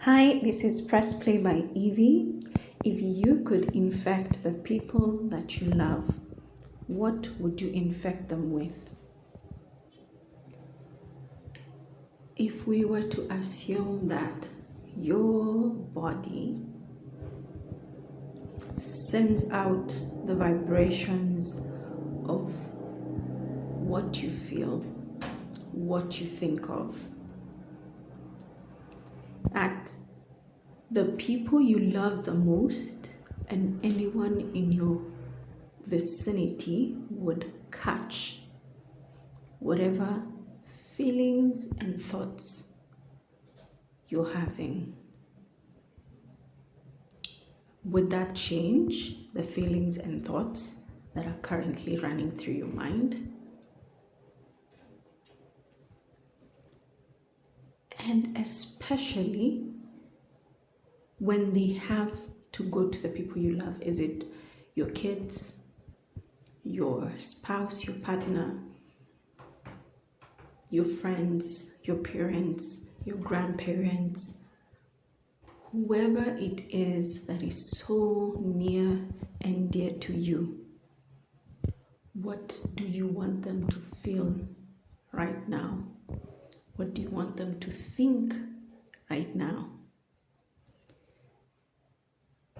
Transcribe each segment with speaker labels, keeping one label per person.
Speaker 1: Hi, this is Press Play by Evie. If you could infect the people that you love, what would you infect them with? If we were to assume that your body sends out the vibrations of what you feel, what you think of, that the people you love the most and anyone in your vicinity would catch whatever feelings and thoughts you're having. Would that change the feelings and thoughts that are currently running through your mind? And especially when they have to go to the people you love. Is it your kids, your spouse, your partner, your friends, your parents, your grandparents, whoever it is that is so near and dear to you? What do you want them to feel right now? What do you want them to think right now?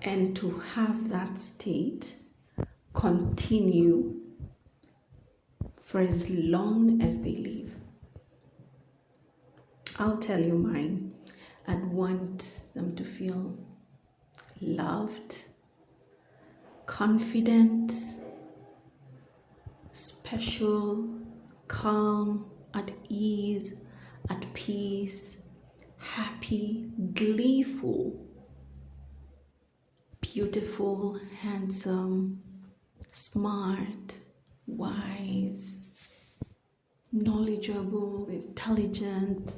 Speaker 1: And to have that state continue for as long as they live. I'll tell you mine. I'd want them to feel loved, confident, special, calm, at ease, at peace, happy, gleeful, beautiful, handsome, smart, wise, knowledgeable, intelligent,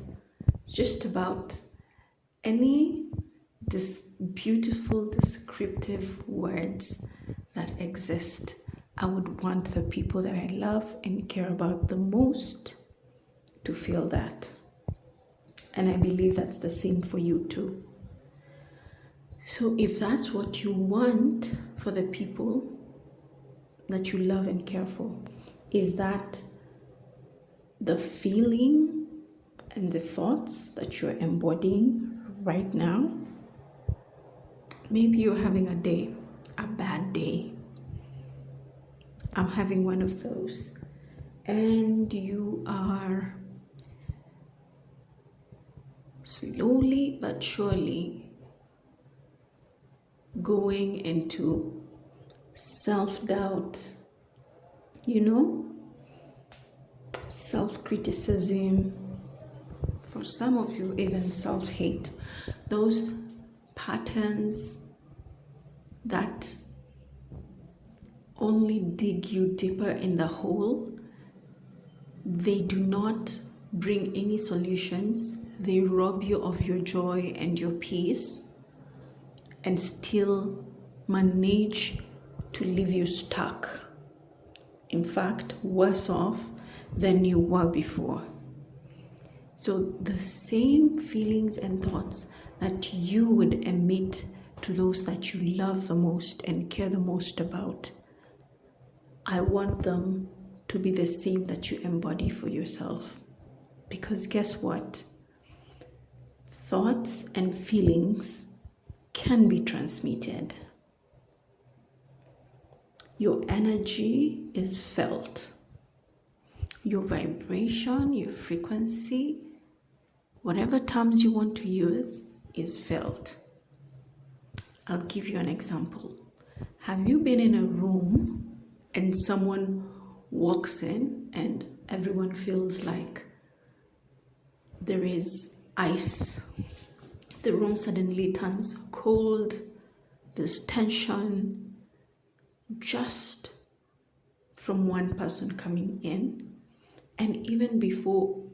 Speaker 1: just about any beautiful descriptive words that exist. I would want the people that I love and care about the most to feel that. And I believe that's the same for you too. So if that's what you want for the people that you love and care for, is that the feeling and the thoughts that you're embodying right now? Maybe you're having a bad day. I'm having one of those. And you are slowly but surely going into self-doubt, self-criticism, for some of you even self-hate. Those patterns that only dig you deeper in the hole. They do not bring any solutions. They rob you of your joy and your peace and still manage to leave you stuck. In fact, worse off than you were before. So the same feelings and thoughts that you would emit to those that you love the most and care the most about, I want them to be the same that you embody for yourself. Because guess what? Thoughts and feelings can be transmitted. Your energy is felt. Your vibration, your frequency, whatever terms you want to use, is felt. I'll give you an example. Have you been in a room and someone walks in and everyone feels like there is ice? The room suddenly turns cold. There's tension just from one person coming in. And even before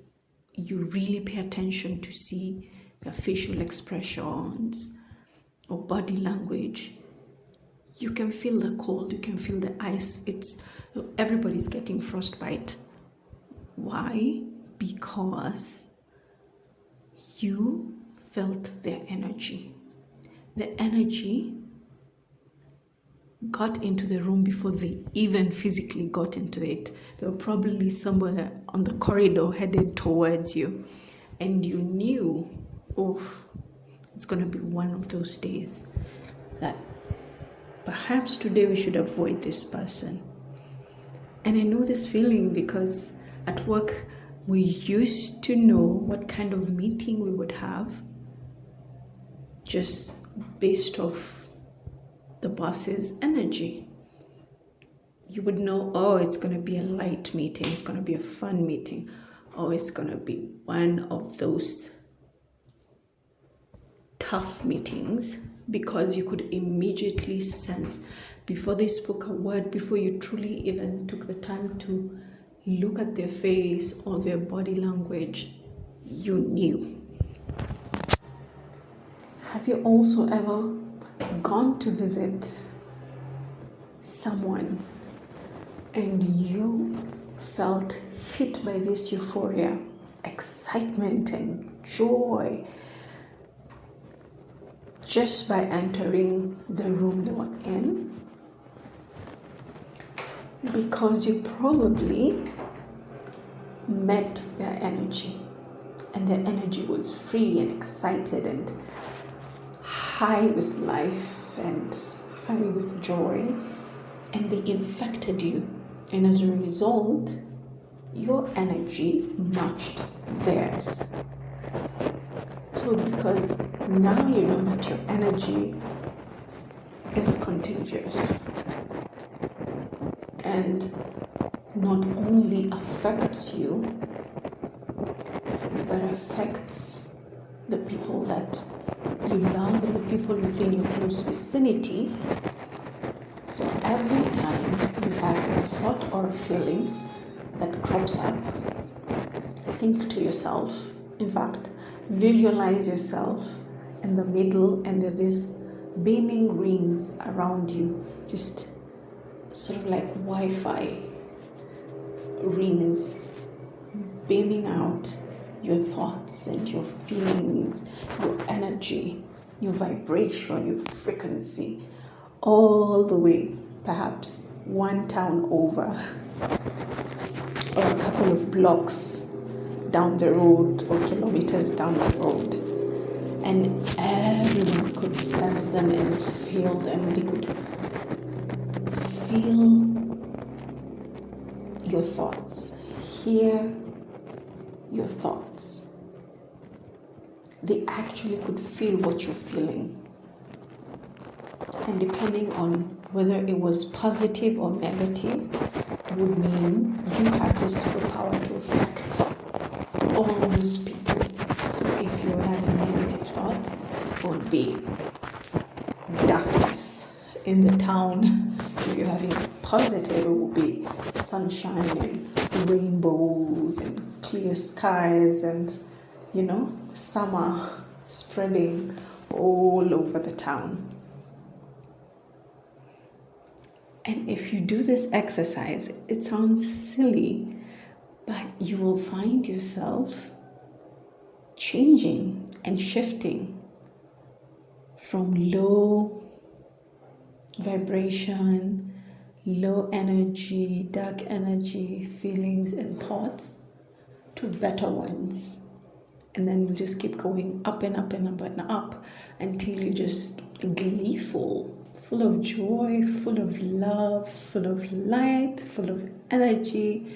Speaker 1: you really pay attention to see their facial expressions or body language, you can feel the cold, you can feel the ice. Everybody's getting frostbite. Why? Because you felt their energy. The energy got into the room before they even physically got into it. They were probably somewhere on the corridor headed towards you. And you knew, oh, it's going to be one of those days that perhaps today we should avoid this person. And I know this feeling because at work, we used to know what kind of meeting we would have just based off the boss's energy. You would know, oh, it's going to be a light meeting, it's going to be a fun meeting, or it's going to be one of those tough meetings, because you could immediately sense before they spoke a word, before you truly even took the time to look at their face or their body language, you knew. Have you also ever gone to visit someone and you felt hit by this euphoria, excitement and joy just by entering the room they were in? Because you probably met their energy, and their energy was free and excited and high with life and high with joy, and they infected you, and as a result your energy matched theirs. So because now you know that your energy is contagious and not only affects you but affects the people that you love and the people within your close vicinity. So every time you have a thought or a feeling that crops up, think to yourself, in fact, visualize yourself in the middle, and there are these beaming rings around you, just sort of like Wi-Fi rings beaming out your thoughts and your feelings, your energy, your vibration, your frequency, all the way, perhaps one town over or a couple of blocks down the road or kilometers down the road. And everyone could sense them and feel them. They could feel your thoughts, hear your thoughts. They actually could feel what you're feeling. And depending on whether it was positive or negative, would mean you have the superpower to affect all those people. So if you're having negative thoughts, it would be darkness in the town. If you're having positive, it will be sunshine and rainbows and clear skies and, summer spreading all over the town. And if you do this exercise, it sounds silly, but you will find yourself changing and shifting from low vibration, low energy, dark energy, feelings and thoughts to better ones. And then you'll just keep going up and up and up and up until you're just gleeful, full of joy, full of love, full of light, full of energy,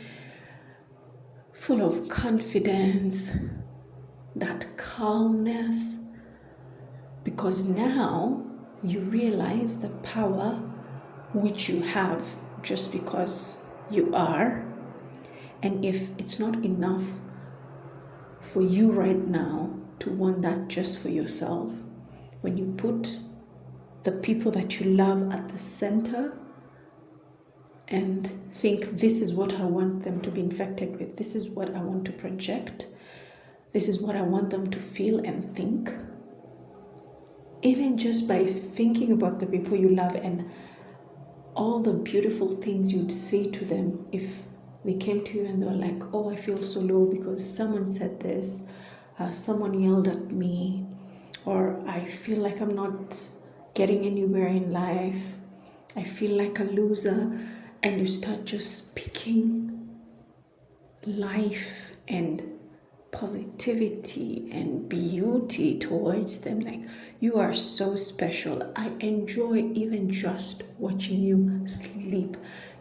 Speaker 1: full of confidence, that calmness. Because now you realize the power which you have just because you are. And if it's not enough for you right now to want that just for yourself, when you put the people that you love at the center and think, this is what I want them to be infected with, this is what I want to project, this is what I want them to feel and think, even just by thinking about the people you love and all the beautiful things you'd say to them if they came to you and they were like, oh, I feel so low because someone said this, someone yelled at me, I feel like I'm not getting anywhere in life. I feel like a loser. And you start just speaking life and positivity and beauty towards them. Like, you are so special. I enjoy even just watching you sleep.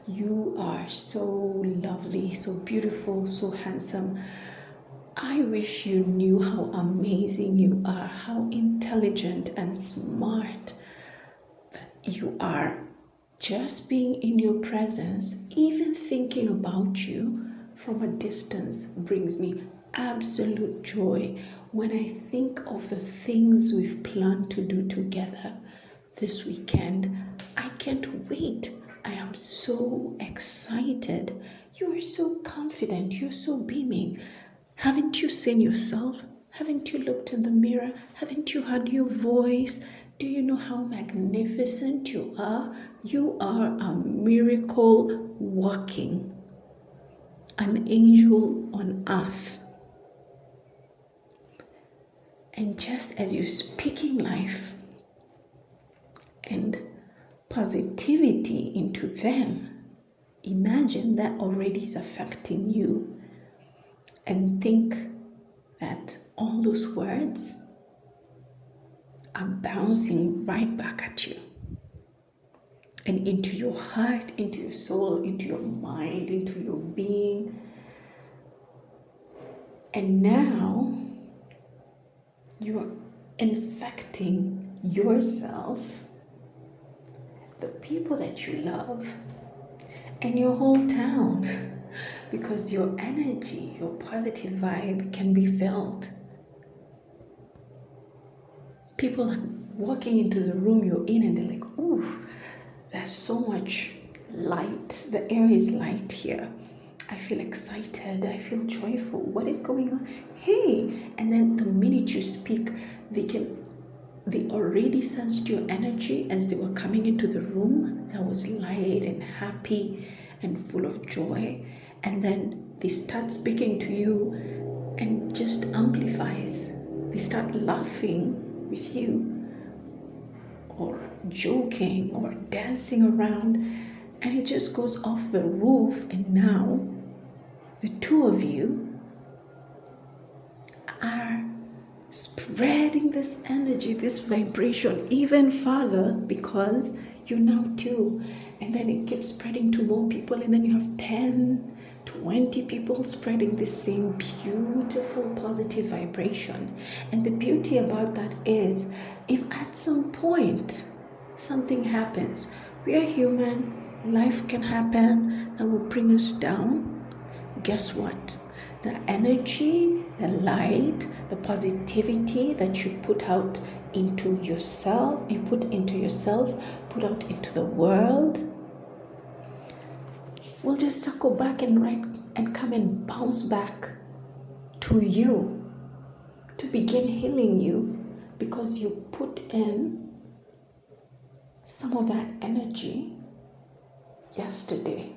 Speaker 1: You are so lovely, so beautiful, so handsome. I wish you knew how amazing you are, how intelligent and smart you are. Just being in your presence, even thinking about you from a distance, brings me absolute joy. When I think of the things we've planned to do together this weekend, I can't wait. I am so excited. You are so confident. You're so beaming. Haven't you seen yourself? Haven't you looked in the mirror? Haven't you heard your voice? Do you know how magnificent you are? You are a miracle walking, an angel on earth. And just as you're speaking life and positivity into them, imagine that already is affecting you. And think that all those words are bouncing right back at you and into your heart, into your soul, into your mind, into your being. And now you're infecting yourself, the people that you love, and your whole town, because your energy, your positive vibe can be felt. People are walking into the room you're in and they're like, ooh, there's so much light. The air is light here. I feel excited. I feel joyful. What is going on? Hey! And then the minute you speak, they already sensed your energy as they were coming into the room that was light and happy and full of joy. And then they start speaking to you and just amplifies. They start laughing with you or joking or dancing around, and it just goes off the roof. And now the two of you are spreading this energy, this vibration even further, because you're now two, and then it keeps spreading to more people, and then you have 10, 20 people spreading the same beautiful positive vibration. And the beauty about that is, if at some point something happens, we are human, life can happen that will bring us down. Guess what? The energy, the light, the positivity that you put out into yourself, put out into the world, will just circle back and come and bounce back to you to begin healing you, because you put in some of that energy yesterday.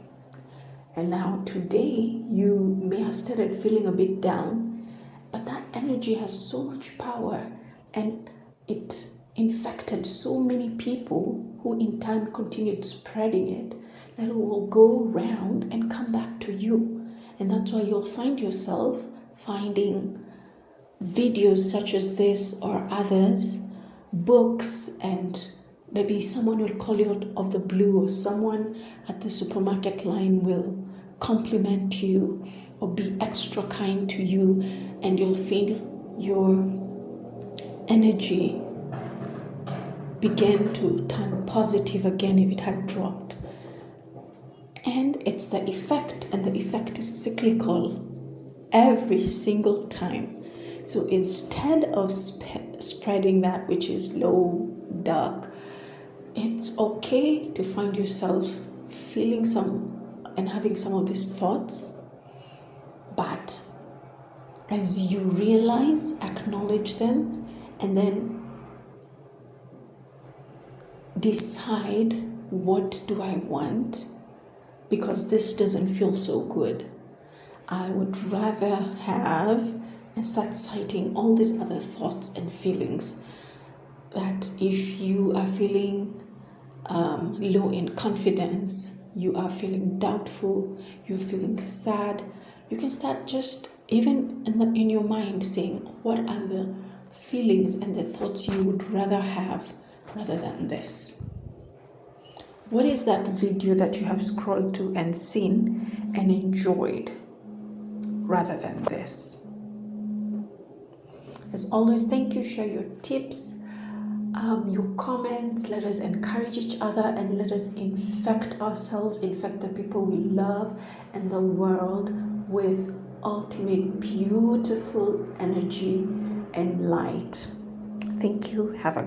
Speaker 1: And now today, you may have started feeling a bit down, but that energy has so much power, and it infected so many people who in time continued spreading it, that it will go round and come back to you. And that's why you'll find yourself finding videos such as this or others, books, and maybe someone will call you out of the blue, or someone at the supermarket line will compliment you or be extra kind to you, and you'll feel your energy begin to turn positive again if it had dropped. And it's the effect, and the effect is cyclical every single time. So instead of spreading that which is low, dark, it's okay to find yourself feeling some and having some of these thoughts. But as you realize, acknowledge them, and then decide, what do I want? Because this doesn't feel so good. I would rather have, and start citing all these other thoughts and feelings. that if you are feeling low in confidence, you are feeling doubtful, you're feeling sad, you can start just even in your mind saying, what are the feelings and the thoughts you would rather have rather than this? What is that video that you have scrolled to and seen and enjoyed rather than this? As always, thank you. Share your tips, your comments. Let us encourage each other and let us infect ourselves, infect the people we love and the world with ultimate beautiful energy and light. Thank you. Have a